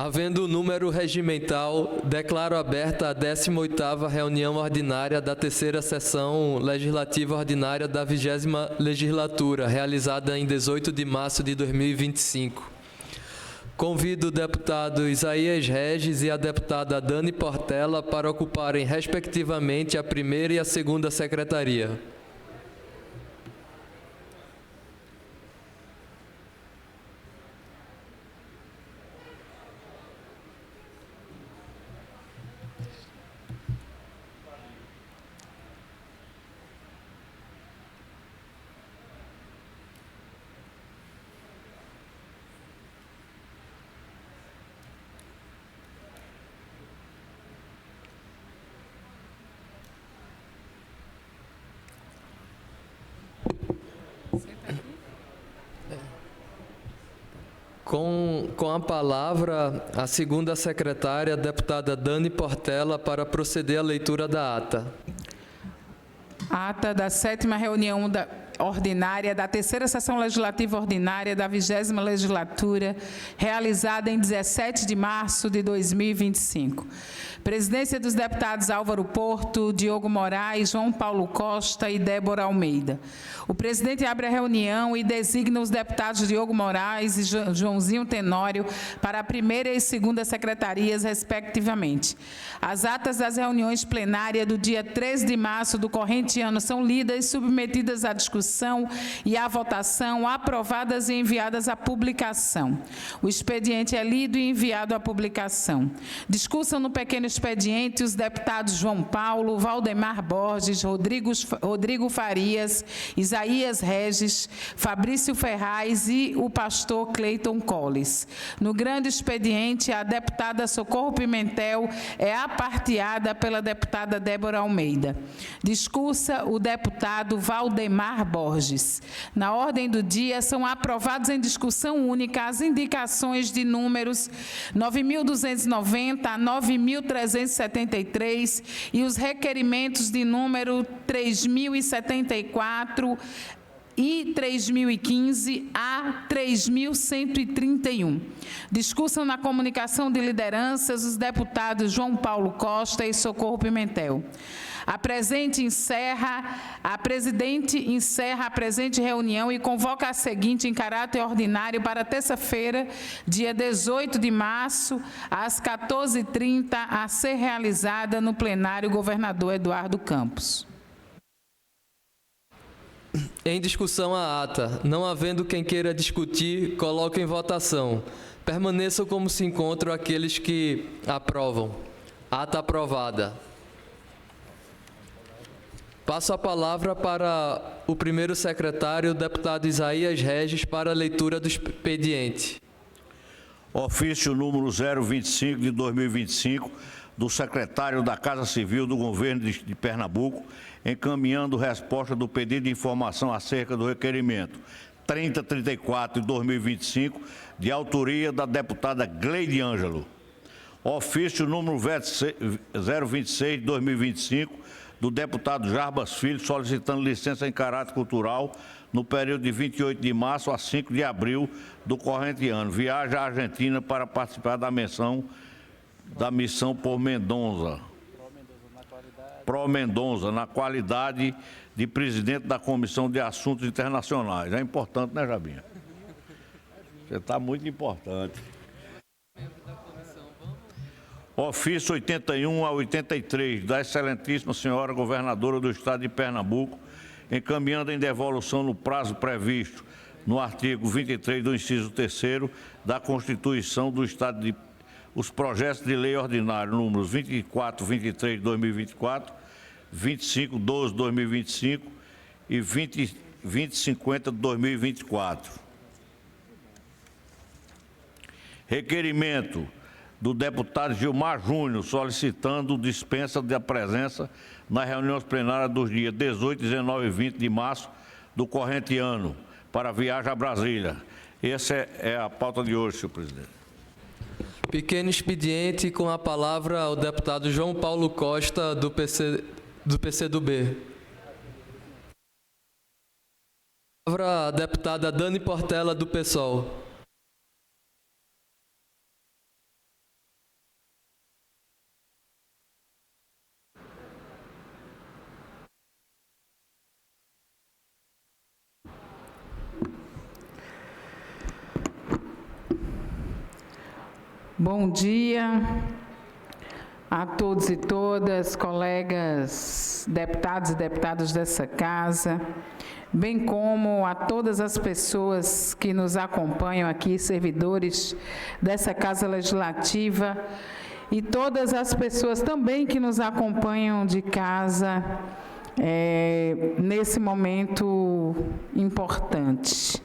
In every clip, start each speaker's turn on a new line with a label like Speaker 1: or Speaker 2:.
Speaker 1: Havendo número regimental, declaro aberta a 18ª reunião ordinária da terceira sessão legislativa ordinária da 20ª legislatura, realizada em 18 de março de 2025. Convido o deputado Isaías Regis e a deputada Dani Portela para ocuparem, respectivamente, a primeira e a segunda secretaria. Com a palavra, a segunda secretária, a deputada Dani Portela, para proceder à leitura da ata.
Speaker 2: Ata da 7ª reunião ordinária da terceira sessão legislativa ordinária da 20ª legislatura, realizada em 17 de março de 2025. Presidência dos deputados Álvaro Porto, Diogo Moraes, João Paulo Costa e Débora Almeida. O presidente abre a reunião e designa os deputados Diogo Moraes e Joãozinho Tenório para a primeira e segunda secretarias, respectivamente. As atas das reuniões plenárias do dia 13 de março do corrente ano são lidas, submetidas à discussão e à votação, aprovadas e enviadas à publicação. O expediente é lido e enviado à publicação. Discussam no pequeno expediente os deputados João Paulo, Valdemar Borges, Rodrigo Farias, Isaías Regis, Fabrício Ferraz e o pastor Cleiton Colles. No grande expediente, a deputada Socorro Pimentel é aparteada pela deputada Débora Almeida. Discursa o deputado Valdemar Borges. Na ordem do dia, são aprovados em discussão única as indicações de números 9.290 a 9.373 e os requerimentos de número 3.074 e 3.015 a 3.131. Discussam na comunicação de lideranças os deputados João Paulo Costa e Socorro Pimentel. A presidente encerra a presente reunião e convoca a seguinte em caráter ordinário para terça-feira, dia 18 de março, às 14h30, a ser realizada no plenário governador Eduardo Campos.
Speaker 1: Em discussão a ata. Não havendo quem queira discutir, coloco em votação. Permaneçam como se encontram aqueles que aprovam. Ata aprovada. Passo a palavra para o primeiro secretário, o deputado Isaías Regis, para a leitura do expediente.
Speaker 3: Ofício número 025 de 2025, do secretário da Casa Civil do Governo de Pernambuco, encaminhando resposta do pedido de informação acerca do requerimento 3034 de 2025, de autoria da deputada Gleide Ângelo. Ofício número 026 de 2025, do deputado Jarbas Filho, solicitando licença em caráter cultural no período de 28 de março a 5 de abril do corrente ano. Viaja à Argentina para participar da missão Pro Mendonça, na qualidade de presidente da Comissão de Assuntos Internacionais. É importante, né, Jabinha? Você está muito importante. Ofício 81 a 83, da excelentíssima senhora governadora do Estado de Pernambuco, encaminhando em devolução no prazo previsto no artigo 23 do inciso 3º da Constituição do Estado de os projetos de lei ordinário números 2423 de 2024, 2512 de 2025 e 2050 de 2024. Requerimento do deputado Gilmar Júnior, solicitando dispensa da presença nas reuniões plenárias dos dias 18, 19 e 20 de março do corrente ano, para viagem a Brasília. Essa é a pauta de hoje, senhor presidente.
Speaker 1: Pequeno expediente, com a palavra o deputado João Paulo Costa, do PCdoB. Palavra a deputada Dani Portela, do PSOL.
Speaker 2: Bom dia a todos e todas, colegas deputados e deputadas dessa casa, bem como a todas as pessoas que nos acompanham aqui, servidores dessa Casa Legislativa, e todas as pessoas também que nos acompanham de casa nesse momento importante.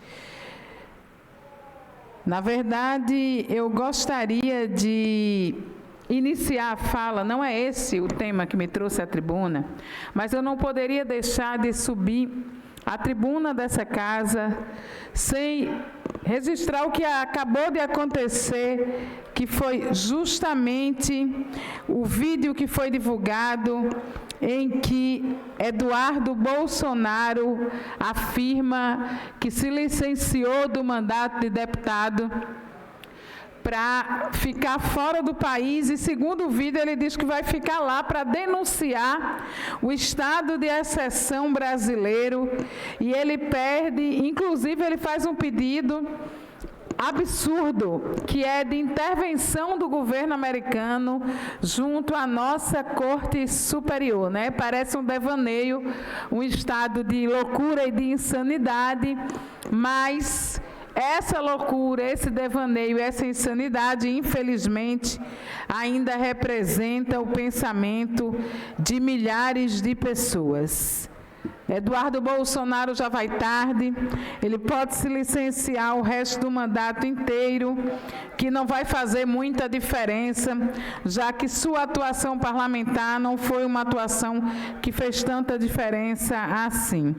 Speaker 2: Na verdade, eu gostaria de iniciar a fala, não é esse o tema que me trouxe à tribuna, mas eu não poderia deixar de subir à tribuna dessa casa sem registrar o que acabou de acontecer, que foi justamente o vídeo que foi divulgado em que Eduardo Bolsonaro afirma que se licenciou do mandato de deputado para ficar fora do país e, segundo o vídeo, ele diz que vai ficar lá para denunciar o estado de exceção brasileiro, e ele pede, inclusive ele faz um pedido absurdo, que é de intervenção do governo americano junto à nossa Corte Superior, né? Parece um devaneio, um estado de loucura e de insanidade, mas essa loucura, esse devaneio, essa insanidade, infelizmente, ainda representa o pensamento de milhares de pessoas. Eduardo Bolsonaro já vai tarde, ele pode se licenciar o resto do mandato inteiro, que não vai fazer muita diferença, já que sua atuação parlamentar não foi uma atuação que fez tanta diferença assim.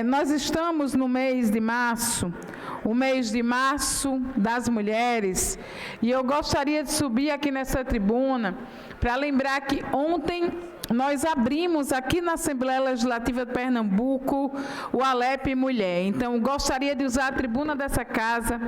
Speaker 2: Nós estamos no mês de março, o mês de março das mulheres, e eu gostaria de subir aqui nessa tribuna para lembrar que ontem nós abrimos aqui na Assembleia Legislativa de Pernambuco o Alep Mulher. Então, gostaria de usar a tribuna dessa casa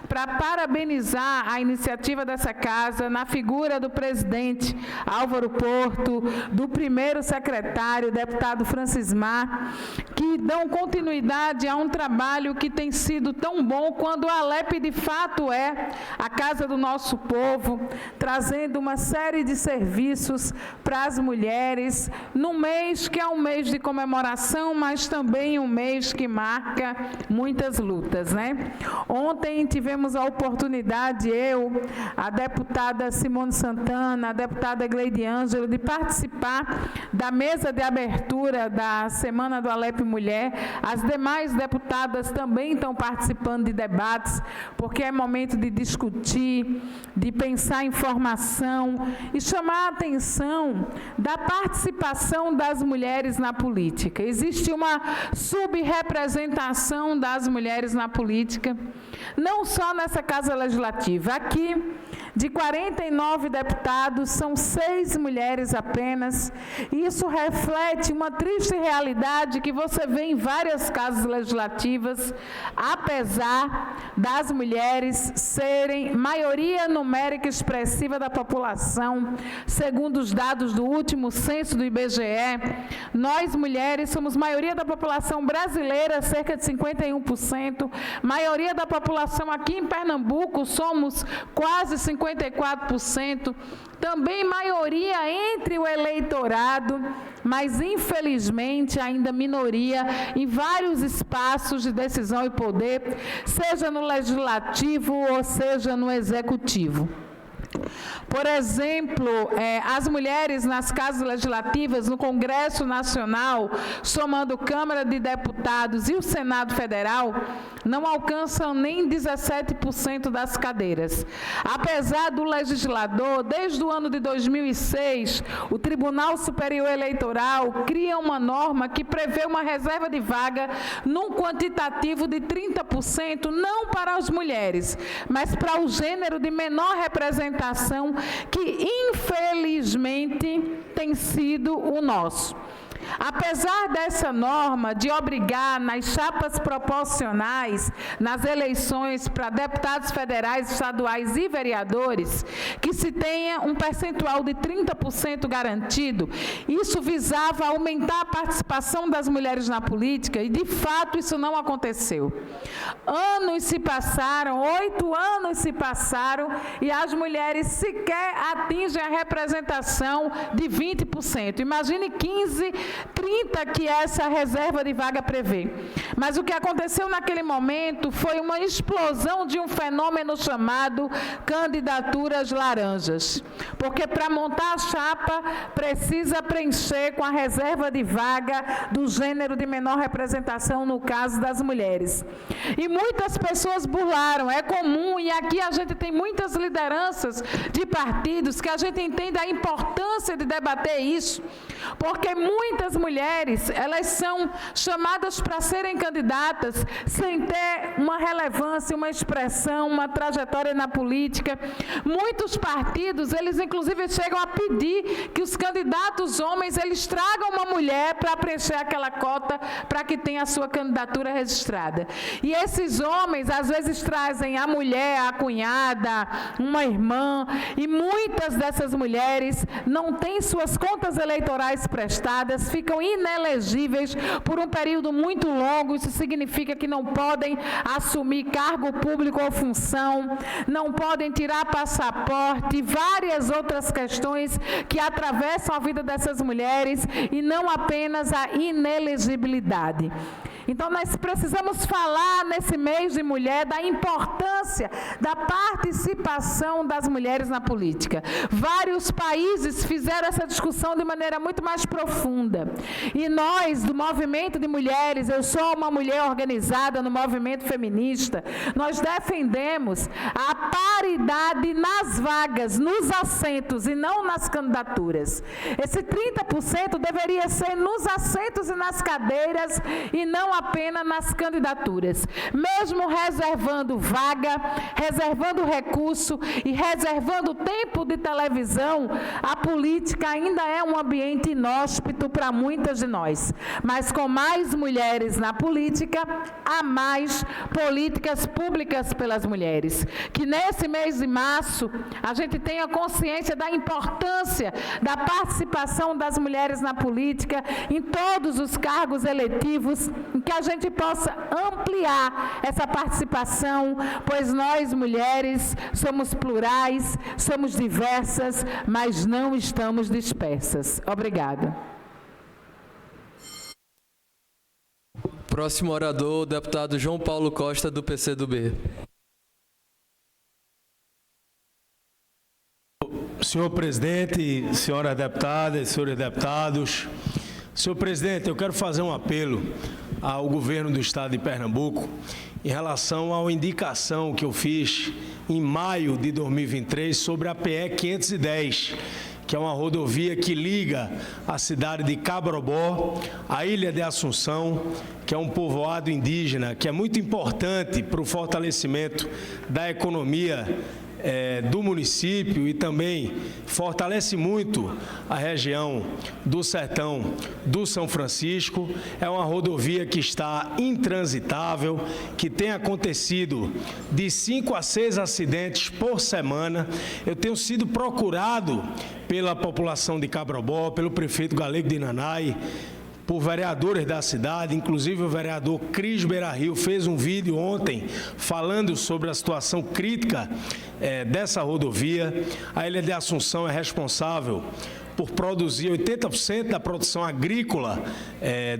Speaker 2: para parabenizar a iniciativa dessa casa na figura do presidente Álvaro Porto, do primeiro secretário, deputado Francismar, que dão continuidade a um trabalho que tem sido tão bom quando a Alep de fato é a casa do nosso povo, trazendo uma série de serviços para as mulheres, num mês que é um mês de comemoração, mas também um mês que marca muitas lutas, né? Ontem tivemos a oportunidade, eu, a deputada Simone Santana, a deputada Gleide Ângelo, de participar da mesa de abertura da Semana do Alep Mulher. As demais deputadas também estão participando de debates, porque é momento de discutir, de pensar em formação e chamar a atenção da participação das mulheres na política. Existe uma subrepresentação das mulheres na política, não só nessa Casa Legislativa. Aqui, de 49 deputados, são 6 mulheres apenas. Isso reflete uma triste realidade que você vê em várias casas legislativas, apesar das mulheres serem maioria numérica expressiva da população, segundo os dados do último censo do IBGE, nós mulheres somos maioria da população brasileira, cerca de 51%, maioria da população aqui em Pernambuco, somos quase 54%, também maioria entre o eleitorado, mas infelizmente ainda minoria em vários espaços de decisão e poder, seja no legislativo ou seja no executivo. Por exemplo, as mulheres nas casas legislativas, no Congresso Nacional, somando Câmara de Deputados e o Senado Federal, não alcançam nem 17% das cadeiras. Apesar do legislador, desde o ano de 2006, o Tribunal Superior Eleitoral cria uma norma que prevê uma reserva de vaga num quantitativo de 30%, não para as mulheres, mas para o gênero de menor representação, que infelizmente tem sido o nosso. Apesar dessa norma de obrigar nas chapas proporcionais, nas eleições para deputados federais, estaduais e vereadores, que se tenha um percentual de 30% garantido, isso visava aumentar a participação das mulheres na política e, de fato, isso não aconteceu. Anos se passaram, 8 anos se passaram e as mulheres sequer atingem a representação de 20%. Imagine 15, 30 que essa reserva de vaga prevê. Mas o que aconteceu naquele momento foi uma explosão de um fenômeno chamado candidaturas laranjas. Porque para montar a chapa precisa preencher com a reserva de vaga do gênero de menor representação, no caso das mulheres. E muitas pessoas burlaram, é comum, e aqui a gente tem muitas lideranças de partidos que a gente entende a importância de debater isso, porque muitas mulheres, elas são chamadas para serem candidatas sem ter uma relevância, uma expressão, uma trajetória na política. Muitos partidos, eles inclusive chegam a pedir que os candidatos homens, eles tragam uma mulher para preencher aquela cota, para que tenha a sua candidatura registrada. E esses homens, às vezes, trazem a mulher, a cunhada, uma irmã, e muitas dessas mulheres não têm suas contas eleitorais prestadas, ficam inelegíveis por um período muito longo. Isso significa que não podem assumir cargo público ou função, não podem tirar passaporte e várias outras questões que atravessam a vida dessas mulheres, e não apenas a inelegibilidade. Então, nós precisamos falar nesse mês de mulher da importância da participação das mulheres na política. Vários países fizeram essa discussão de maneira muito mais profunda. E nós, do movimento de mulheres, eu sou uma mulher organizada no movimento feminista, nós defendemos a paridade nas vagas, nos assentos e não nas candidaturas. Esse 30% deveria ser nos assentos e nas cadeiras e não apenas nas candidaturas. Mesmo reservando vaga, reservando recurso e reservando tempo de televisão, a política ainda é um ambiente inóspito para muitas de nós. Mas com mais mulheres na política, há mais políticas públicas pelas mulheres. Que nesse mês de março, a gente tenha consciência da importância da participação das mulheres na política, em todos os cargos eletivos, que a gente possa ampliar essa participação, pois nós, mulheres, somos plurais, somos diversas, mas não estamos dispersas. Obrigada.
Speaker 1: Próximo orador, o deputado João Paulo Costa, do PCdoB.
Speaker 4: Senhor presidente, senhoras deputadas, senhores deputados. Senhor presidente, eu quero fazer um apelo ao governo do estado de Pernambuco em relação à indicação que eu fiz em maio de 2023 sobre a PE 510, que é uma rodovia que liga a cidade de Cabrobó à Ilha de Assunção, que é um povoado indígena, que é muito importante para o fortalecimento da economia do município e também fortalece muito a região do Sertão do São Francisco. É uma rodovia que está intransitável, que tem acontecido de 5 a 6 acidentes por semana. Eu tenho sido procurado pela população de Cabrobó, pelo prefeito Galego de Nanai, por vereadores da cidade, inclusive o vereador Cris Beira-Rio fez um vídeo ontem falando sobre a situação crítica dessa rodovia. A Ilha de Assunção é responsável por produzir 80% da produção agrícola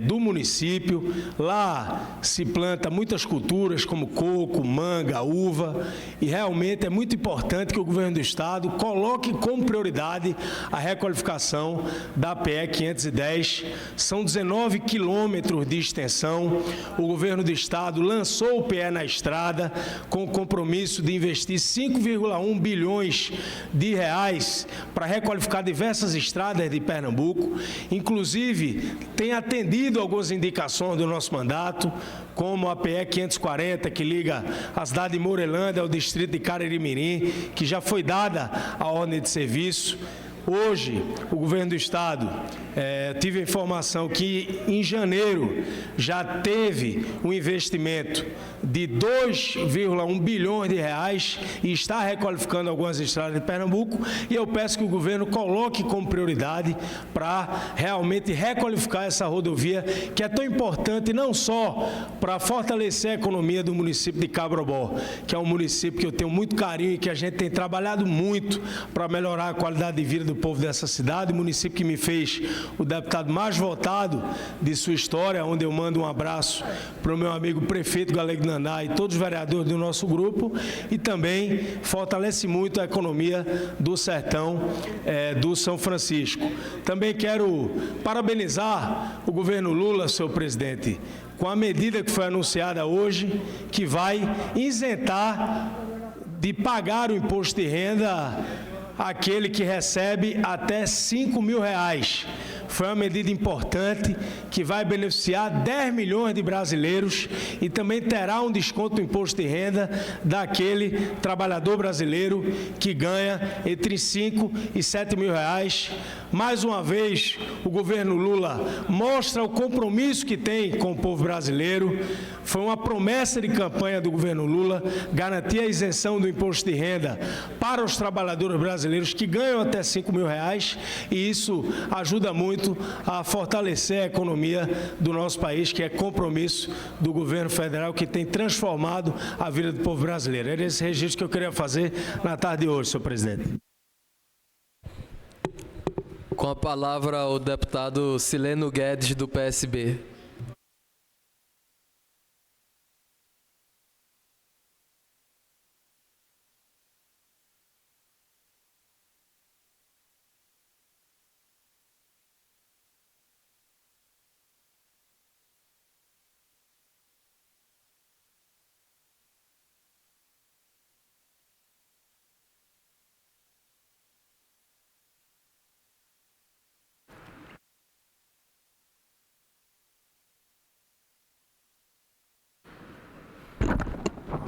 Speaker 4: do município. Lá se planta muitas culturas como coco, manga, uva, e realmente é muito importante que o governo do estado coloque como prioridade a requalificação da PE 510. São 19 quilômetros de extensão. O governo do estado lançou o pé na estrada com o compromisso de investir 5,1 bilhões de reais para requalificar diversas estradas de Pernambuco. Inclusive, tem atendido algumas indicações do nosso mandato, como a PE 540, que liga a cidade de Mourelândia ao distrito de Cariri-Mirim, que já foi dada a ordem de serviço. Hoje, o governo do estado tive a informação que em janeiro já teve um investimento de 2,1 bilhões de reais e está requalificando algumas estradas de Pernambuco, e eu peço que o governo coloque como prioridade para realmente requalificar essa rodovia, que é tão importante não só para fortalecer a economia do município de Cabrobó, que é um município que eu tenho muito carinho e que a gente tem trabalhado muito para melhorar a qualidade de vida do povo dessa cidade, município que me fez o deputado mais votado de sua história, onde eu mando um abraço para o meu amigo prefeito Galego Naná e todos os vereadores do nosso grupo, e também fortalece muito a economia do sertão do São Francisco. Também quero parabenizar o governo Lula, senhor presidente, com a medida que foi anunciada hoje, que vai isentar de pagar o imposto de renda aquele que recebe até R$5 mil. Foi uma medida importante que vai beneficiar 10 milhões de brasileiros e também terá um desconto do imposto de renda daquele trabalhador brasileiro que ganha entre 5 e 7 mil reais. Mais uma vez, o governo Lula mostra o compromisso que tem com o povo brasileiro. Foi uma promessa de campanha do governo Lula garantir a isenção do imposto de renda para os trabalhadores brasileiros que ganham até 5 mil reais, e isso ajuda muito a fortalecer a economia do nosso país, que é compromisso do governo federal, que tem transformado a vida do povo brasileiro. Era esse registro que eu queria fazer na tarde de hoje, senhor presidente.
Speaker 1: Com a palavra o deputado Sileno Guedes, do PSB.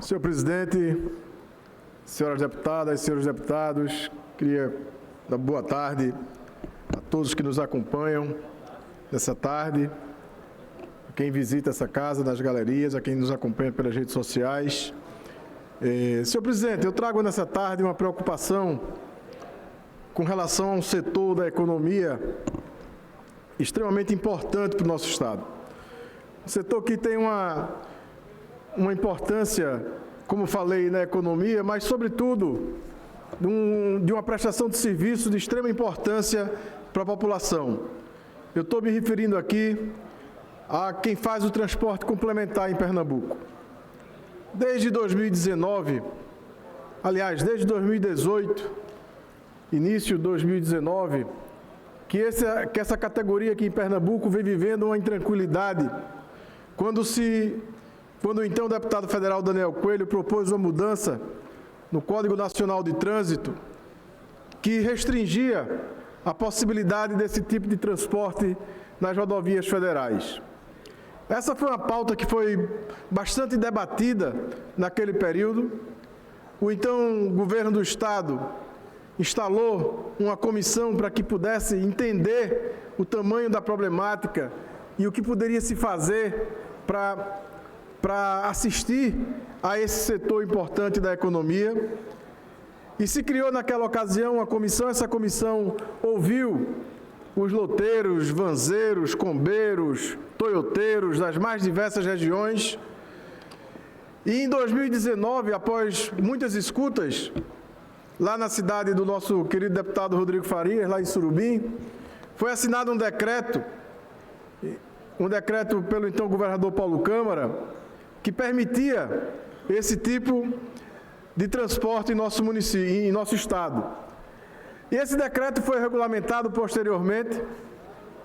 Speaker 5: Senhor presidente, senhoras deputadas, senhores deputados, queria dar boa tarde a todos que nos acompanham nessa tarde, a quem visita essa casa nas galerias, a quem nos acompanha pelas redes sociais. Senhor presidente, eu trago nessa tarde uma preocupação com relação a um setor da economia extremamente importante para o nosso Estado. Um setor que tem uma importância, como falei, na economia, mas, sobretudo, de uma prestação de serviço de extrema importância para a população. Eu estou me referindo aqui a quem faz o transporte complementar em Pernambuco. Desde 2019, aliás, desde 2018, início de 2019, que essa categoria aqui em Pernambuco vem vivendo uma intranquilidade, quando então o deputado federal Daniel Coelho propôs uma mudança no Código Nacional de Trânsito que restringia a possibilidade desse tipo de transporte nas rodovias federais. Essa foi uma pauta que foi bastante debatida naquele período. O então governo do Estado instalou uma comissão para que pudesse entender o tamanho da problemática e o que poderia se fazer para assistir a esse setor importante da economia. E se criou naquela ocasião uma comissão, essa comissão ouviu os loteiros, vanzeiros, combeiros, toyoteiros das mais diversas regiões. E em 2019, após muitas escutas, lá na cidade do nosso querido deputado Rodrigo Farias, lá em Surubim, foi assinado um decreto pelo então governador Paulo Câmara, que permitia esse tipo de transporte em nosso município, em nosso estado. E esse decreto foi regulamentado posteriormente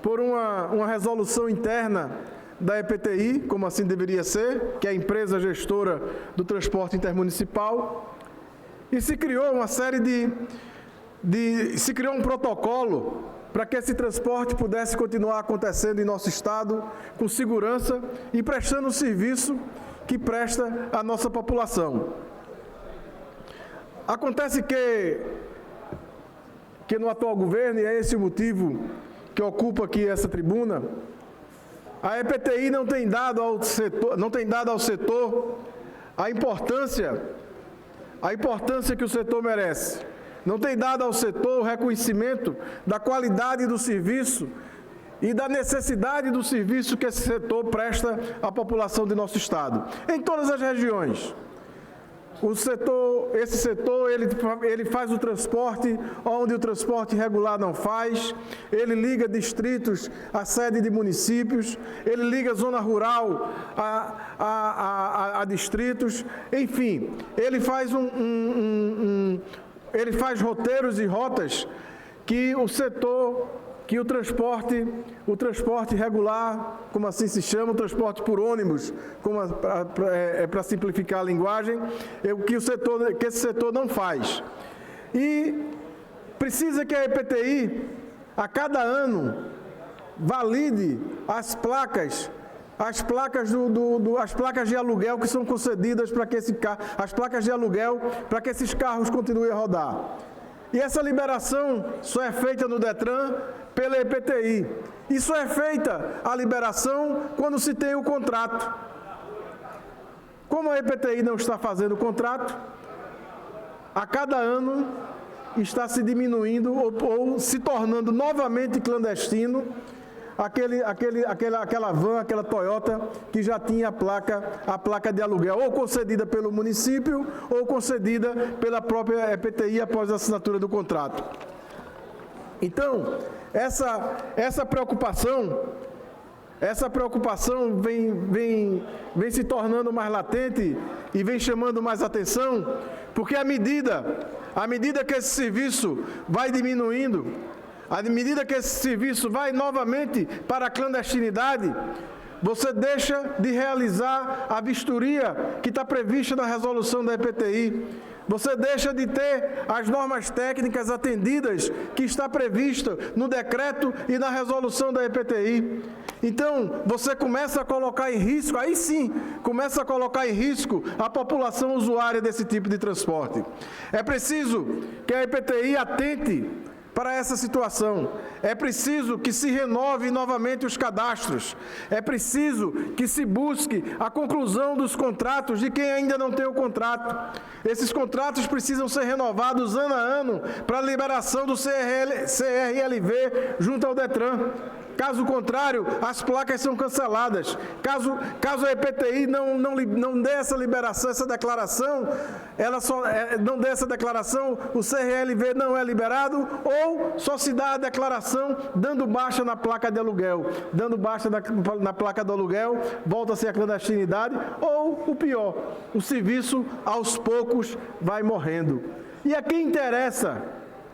Speaker 5: por uma resolução interna da EPTI, como assim deveria ser, que é a empresa gestora do transporte intermunicipal, e se criou uma série se criou um protocolo para que esse transporte pudesse continuar acontecendo em nosso estado com segurança e prestando o serviço que presta à nossa população. Acontece que que no atual governo, e é esse o motivo que ocupa aqui essa tribuna, a EPTI não tem dado ao setor a importância que o setor merece. Não tem dado ao setor o reconhecimento da qualidade do serviço e da necessidade do serviço que esse setor presta à população de nosso Estado, em todas as regiões. Esse setor, ele faz o transporte onde o transporte regular não faz, ele liga distritos à sede de municípios, ele liga zona rural a distritos, enfim, ele faz ele faz roteiros e rotas que o transporte regular, como assim se chama, o transporte por ônibus, para simplificar a linguagem, que esse setor não faz. E precisa que a EPTI, a cada ano, valide as placas de aluguel que são concedidas para que as placas de aluguel para que esses carros continuem a rodar. E essa liberação só é feita no DETRAN pela EPTI. E só é feita a liberação quando se tem o contrato. Como a EPTI não está fazendo o contrato, a cada ano está se diminuindo ou se tornando novamente clandestino aquela van, aquela Toyota que já tinha a placa de aluguel, ou concedida pelo município, ou concedida pela própria EPTI após a assinatura do contrato. Então, essa preocupação vem se tornando mais latente e vem chamando mais atenção, porque à medida que esse serviço vai diminuindo, à medida que esse serviço vai novamente para a clandestinidade, você deixa de realizar a vistoria que está prevista na resolução da EPTI. Você deixa de ter as normas técnicas atendidas que está prevista no decreto e na resolução da EPTI. Então, você começa a colocar em risco, aí sim, começa a colocar em risco a população usuária desse tipo de transporte. É preciso que a EPTI atente para essa situação. É preciso que se renove novamente os cadastros. É preciso que se busque a conclusão dos contratos de quem ainda não tem o contrato. Esses contratos precisam ser renovados ano a ano para a liberação do CRLV junto ao DETRAN. Caso contrário, as placas são canceladas. Caso a EPTI não dê essa liberação, essa declaração, não dê essa declaração, o CRLV não é liberado, ou só se dá a declaração dando baixa na placa de aluguel. Dando baixa na placa do aluguel, volta-se à clandestinidade, ou, o pior, o serviço aos poucos vai morrendo. E a quem interessa?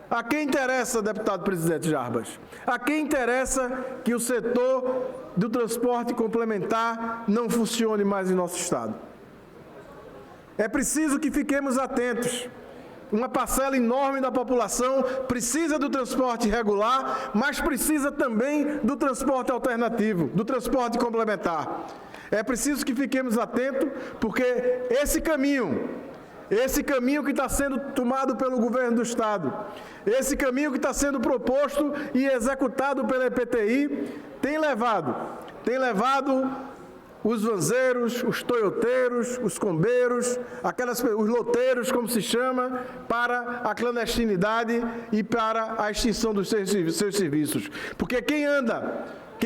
Speaker 5: A quem interessa, deputado presidente Jarbas? A quem interessa que o setor do transporte complementar não funcione mais em nosso Estado? É preciso que fiquemos atentos. Uma parcela enorme da população precisa do transporte regular, mas precisa também do transporte alternativo, do transporte complementar. É preciso que fiquemos atentos, porque esse caminho que está sendo tomado pelo governo do Estado, esse caminho que está sendo proposto e executado pela EPTI, tem levado os vanzeiros, os toyoteiros, os combeiros, os loteiros, como se chama, para a clandestinidade e para a extinção dos seus serviços. Porque quem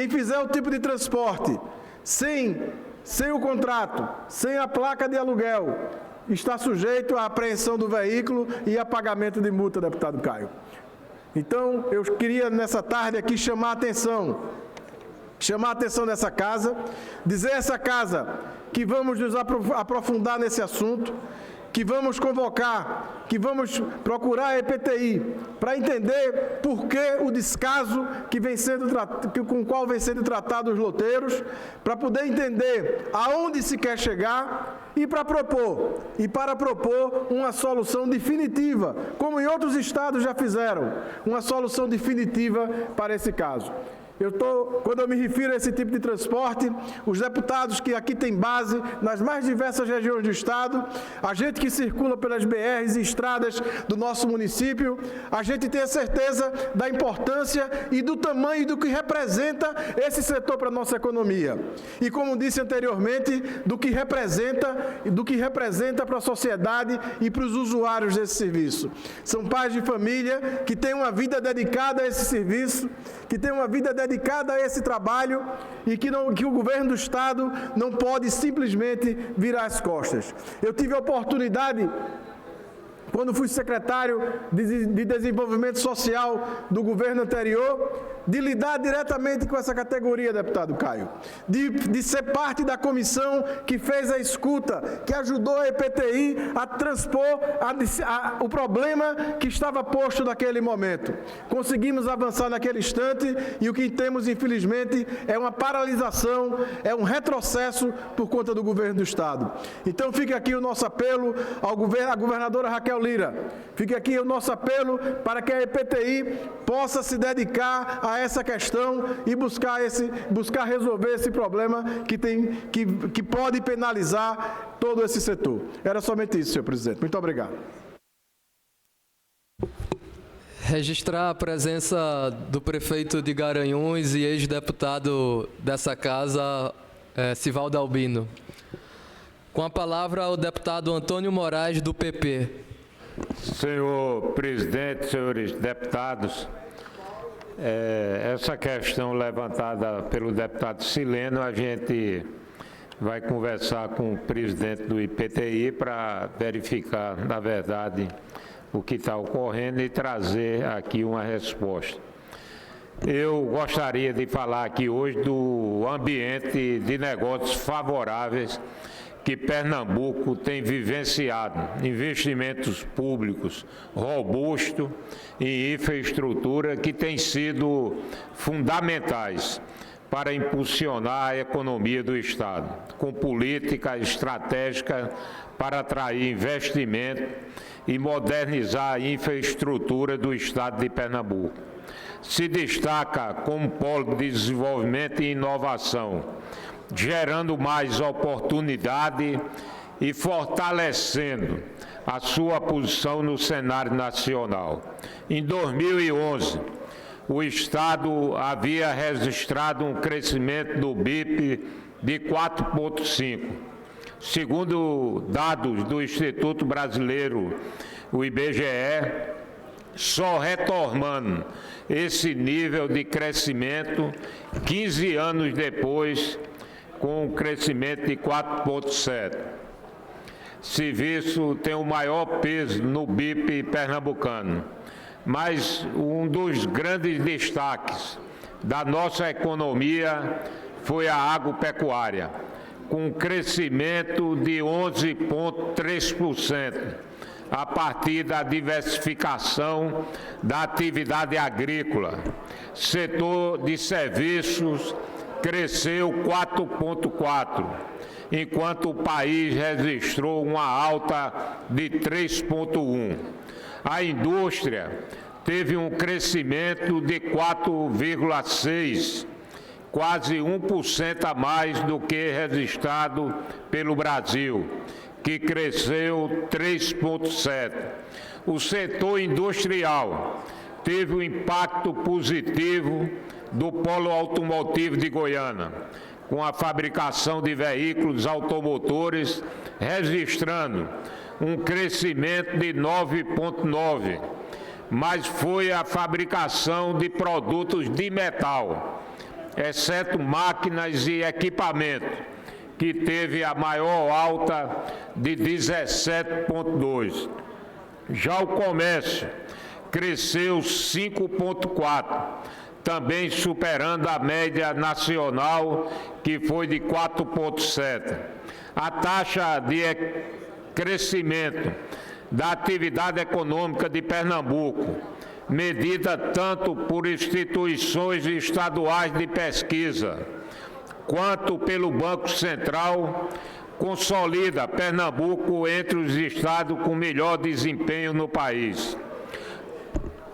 Speaker 5: fizer o tipo de transporte sem o contrato, sem a placa de aluguel, está sujeito à apreensão do veículo e a pagamento de multa, deputado Caio. Então, eu queria, nessa tarde aqui, chamar a atenção dessa casa, dizer a essa casa que vamos nos aprofundar nesse assunto, que vamos convocar, que vamos procurar a EPTI para entender por que o descaso com o qual vem sendo tratados os loteiros, para poder entender aonde se quer chegar e para propor uma solução definitiva, como em outros estados já fizeram, uma solução definitiva para esse caso. Quando eu me refiro a esse tipo de transporte, os deputados que aqui têm base nas mais diversas regiões do Estado, a gente que circula pelas BRs e estradas do nosso município, a gente tem a certeza da importância e do tamanho do que representa esse setor para a nossa economia. E como disse anteriormente, do que representa para a sociedade e para os usuários desse serviço. São pais de família que têm uma vida dedicada a esse serviço, que têm uma vida dedicada a esse trabalho e que o governo do Estado não pode simplesmente virar as costas. Eu tive a oportunidade, quando fui secretário de Desenvolvimento Social do governo anterior, de lidar diretamente com essa categoria, deputado Caio, de ser parte da comissão que fez a escuta, que ajudou a EPTI a transpor o problema que estava posto naquele momento. Conseguimos avançar naquele instante e o que temos, infelizmente, é uma paralisação, é um retrocesso por conta do governo do Estado. Então, fica aqui o nosso apelo à governadora Raquel Lira. Fica aqui o nosso apelo para que a EPTI possa se dedicar a essa questão e buscar resolver esse problema que pode penalizar todo esse setor. Era somente isso, senhor presidente. Muito obrigado.
Speaker 1: Registrar a presença do prefeito de Garanhuns e ex-deputado dessa casa, Sivaldo Albino. Com a palavra, o deputado Antônio Moraes, do PP.
Speaker 6: Senhor presidente, senhores deputados, essa questão levantada pelo deputado Sileno, a gente vai conversar com o presidente do IPTI para verificar, na verdade, o que está ocorrendo e trazer aqui uma resposta. Eu gostaria de falar aqui hoje do ambiente de negócios favoráveis que Pernambuco tem vivenciado, investimentos públicos robustos em infraestrutura que têm sido fundamentais para impulsionar a economia do Estado, com política estratégica para atrair investimento e modernizar a infraestrutura do Estado de Pernambuco. Se destaca como polo de desenvolvimento e inovação, gerando mais oportunidade e fortalecendo a sua posição no cenário nacional. Em 2011, o Estado havia registrado um crescimento do BIP de 4,5%. Segundo dados do Instituto Brasileiro, o IBGE, só retomando esse nível de crescimento 15 anos depois, com um crescimento de 4,7%. Serviço tem o maior peso no BIP pernambucano, mas um dos grandes destaques da nossa economia foi a agropecuária, com um crescimento de 11,3%, a partir da diversificação da atividade agrícola. Setor de serviços cresceu 4,4%, enquanto o país registrou uma alta de 3,1%. A indústria teve um crescimento de 4,6%, quase 1% a mais do que registrado pelo Brasil, que cresceu 3,7%. O setor industrial teve um impacto positivo do polo automotivo de Goiânia, com a fabricação de veículos automotores registrando um crescimento de 9,9%, mas foi a fabricação de produtos de metal, exceto máquinas e equipamento, que teve a maior alta de 17,2%. Já o comércio cresceu 5,4%, também superando a média nacional, que foi de 4,7%. A taxa de crescimento da atividade econômica de Pernambuco, medida tanto por instituições estaduais de pesquisa, quanto pelo Banco Central, consolida Pernambuco entre os estados com melhor desempenho no país.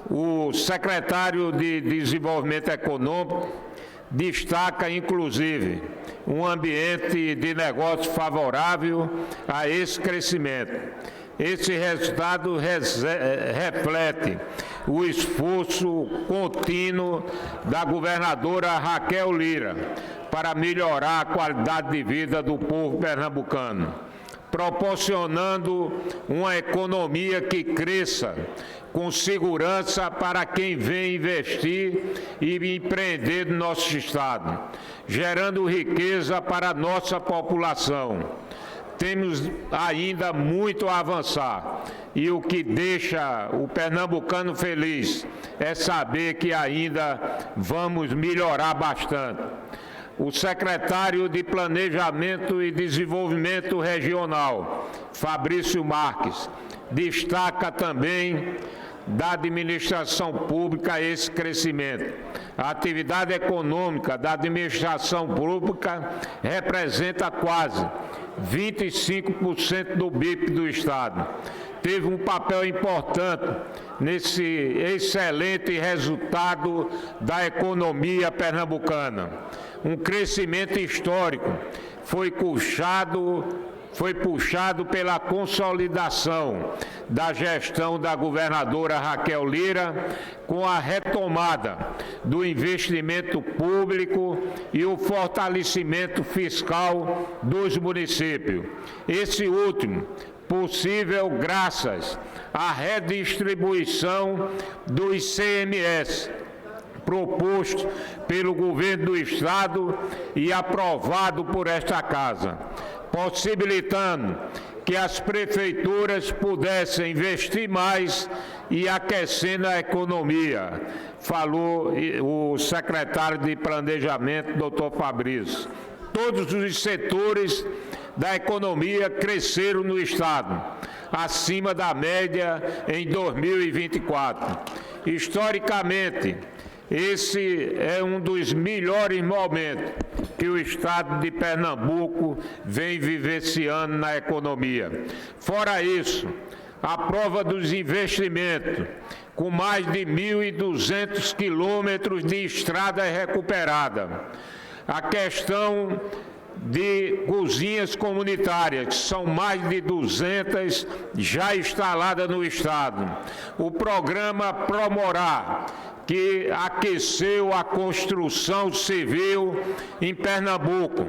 Speaker 6: O secretário de Desenvolvimento Econômico destaca, inclusive, um ambiente de negócio favorável a esse crescimento. Esse resultado reflete o esforço contínuo da governadora Raquel Lira para melhorar a qualidade de vida do povo pernambucano, proporcionando uma economia que cresça com segurança para quem vem investir e empreender no nosso Estado, gerando riqueza para a nossa população. Temos ainda muito a avançar e o que deixa o pernambucano feliz é saber que ainda vamos melhorar bastante. O secretário de Planejamento e Desenvolvimento Regional, Fabrício Marques, destaca também da administração pública esse crescimento. A atividade econômica da administração pública representa quase 25% do BIP do Estado. Teve um papel importante nesse excelente resultado da economia pernambucana. Um crescimento histórico foi puxado pela consolidação da gestão da governadora Raquel Lira, com a retomada do investimento público e o fortalecimento fiscal dos municípios. Esse último possível graças à redistribuição do ICMS, proposto pelo governo do Estado e aprovado por esta Casa, possibilitando que as prefeituras pudessem investir mais e aquecendo a economia, falou o secretário de Planejamento, doutor Fabrício. Todos os setores da economia cresceram no Estado, acima da média em 2024. Historicamente, esse é um dos melhores momentos que o Estado de Pernambuco vem vivenciando na economia. Fora isso, a prova dos investimentos, com mais de 1.200 quilômetros de estrada recuperada. A questão de cozinhas comunitárias, que são mais de 200 já instaladas no Estado. O programa Promorá, que aqueceu a construção civil em Pernambuco.